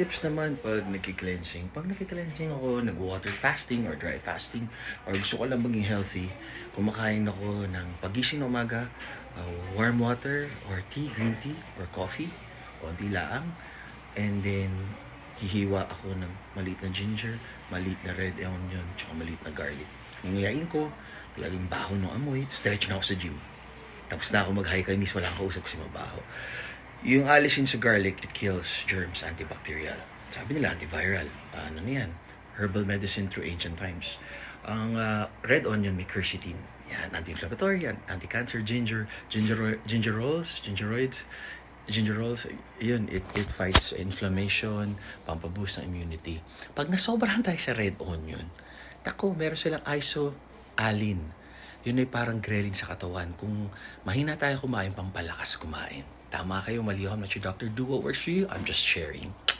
tips naman pag nagki-cleansing. Pag nagki-cleansing ako, nag-water fasting or dry fasting, or gusto ko lang maging healthy, kumakain ako ng pagising ng umaga, warm water or tea, green tea or coffee, konti laang. And then, hihiwa ako ng maliit na ginger, maliit na red onion, tsaka maliit na garlic. Nangayain ko, laging baho ng amoy, diretso na ako sa gym. Tapos na ako mag-high miss, wala akong kausap kasi mabaho. Yung alisin sa garlic, it kills germs, antibacterial. Sabi nila, antiviral. Ano na yan? Herbal medicine through ancient times. Ang red onion may quercetin. Yan, anti-inflammatory, yan, anti-cancer, gingeroids, yun, it fights inflammation, pampaboost ng immunity. Pag nasobrahan tayo sa red onion, tako, meron silang isoalin. Yun ay parang ghrelin sa katawan. Kung mahina tayo kumain, pampalakas kumain. Tama kayo, mali ako. I'm not your doctor. Do what works for you. I'm just sharing.